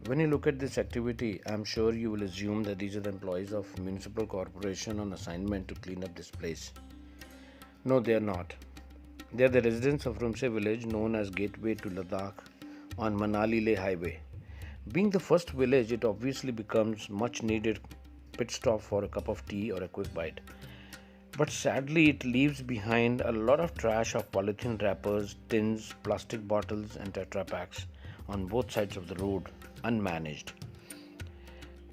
When you look at this activity, I'm sure you will assume that these are the employees of municipal corporation on assignment to clean up this place. No, they are not. They are the residents of Rumtse village known as Gateway to Ladakh on Manali-Leh highway. Being the first village, it obviously becomes much needed pit stop for a cup of tea or a quick bite. But sadly, it leaves behind a lot of trash of polythene wrappers, tins, plastic bottles, and tetra packs on both sides of the road, unmanaged.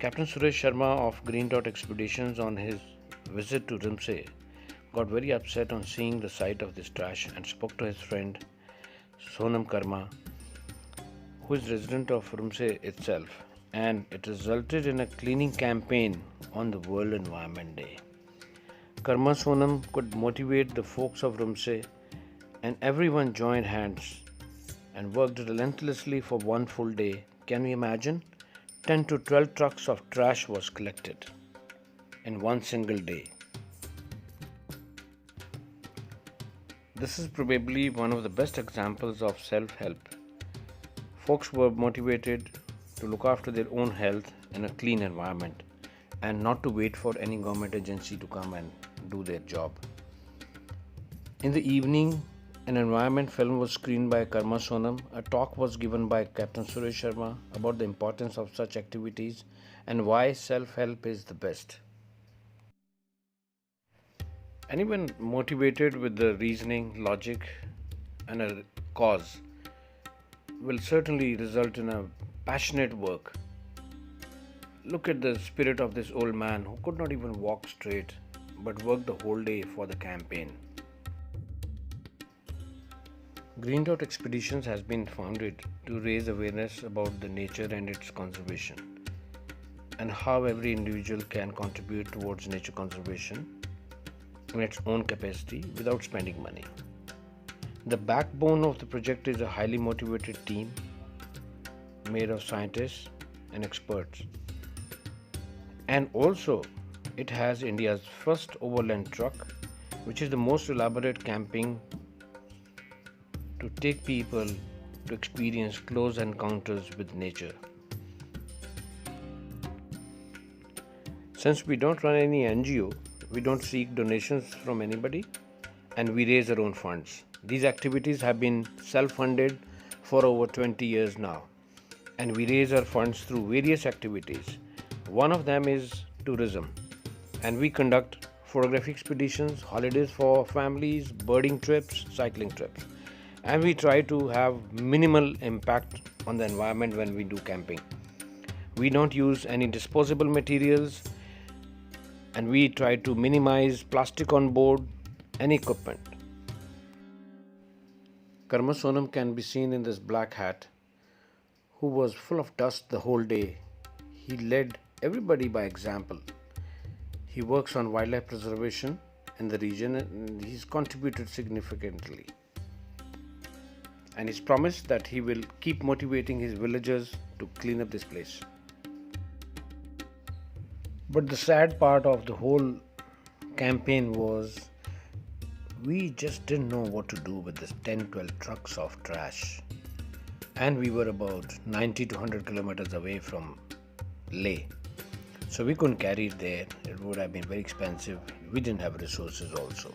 Captain Suresh Sharma of Green Dot Expeditions on his visit to Rumtse got very upset on seeing the sight of this trash and spoke to his friend Sonam Karma, who is resident of Rumtse itself, and it resulted in a cleaning campaign on the World Environment Day. Karma Sonam could motivate the folks of Rumtse, and everyone joined hands and worked relentlessly for one full day. Can we imagine? 10 to 12 trucks of trash was collected in one single day. This is probably one of the best examples of self-help. Folks were motivated to look after their own health in a clean environment and not to wait for any government agency to come and do their job. In the evening, an environment film was screened by Karma Sonam. A talk was given by Captain Suresh Sharma about the importance of such activities and why self-help is the best. Anyone motivated with the reasoning, logic, and a cause will certainly result in a passionate work. Look at the spirit of this old man who could not even walk straight but worked the whole day for the campaign. Green Dot Expeditions has been founded to raise awareness about the nature and its conservation, and how every individual can contribute towards nature conservation in its own capacity without spending money. The backbone of the project is a highly motivated team made of scientists and experts. And also, it has India's first Overland Truck, which is the most elaborate camping to take people to experience close encounters with nature. Since we don't run any NGO, we don't seek donations from anybody, and we raise our own funds. These activities have been self-funded for over 20 years now, and we raise our funds through various activities. One of them is tourism, and we conduct photography expeditions, holidays for families, birding trips, cycling trips, and we try to have minimal impact on the environment when we do camping. We don't use any disposable materials, and we try to minimize plastic on board and equipment. Karma Sonam can be seen in this black hat, who was full of dust the whole day. He led everybody by example. He works on wildlife preservation in the region, and he's contributed significantly. And he's promised that he will keep motivating his villagers to clean up this place. But the sad part of the whole campaign was we just didn't know what to do with this 10-12 trucks of trash. And we were about 90 to 100 kilometers away from Leh. So we couldn't carry it there. It would have been very expensive. We didn't have resources also.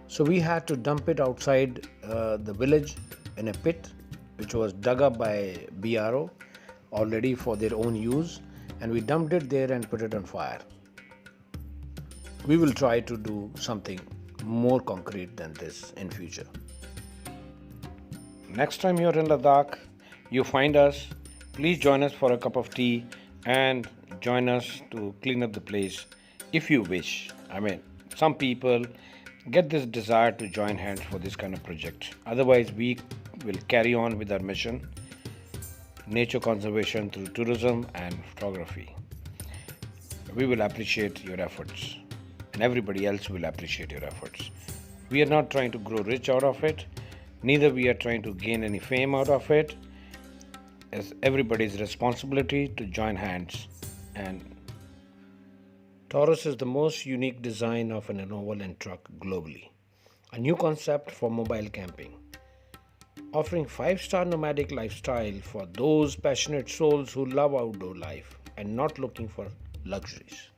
So we had to dump it outside the village in a pit which was dug up by BRO already for their own use, and we dumped it there and put it on fire. We will try to do something more concrete than this in future. Next time you're in Ladakh, you find us, please join us for a cup of tea and join us to clean up the place if you wish. I mean, some people get this desire to join hands for this kind of project. Otherwise, we will carry on with our mission, nature conservation through tourism and photography. We will appreciate your efforts, and everybody else will appreciate your efforts. We are not trying to grow rich out of it, neither we are trying to gain any fame out of it. It's everybody's responsibility to join hands. And TAURUS is the most unique design of an Overland truck globally, a new concept for mobile camping. offering 5-star nomadic lifestyle for those passionate souls who love outdoor life and not looking for luxuries.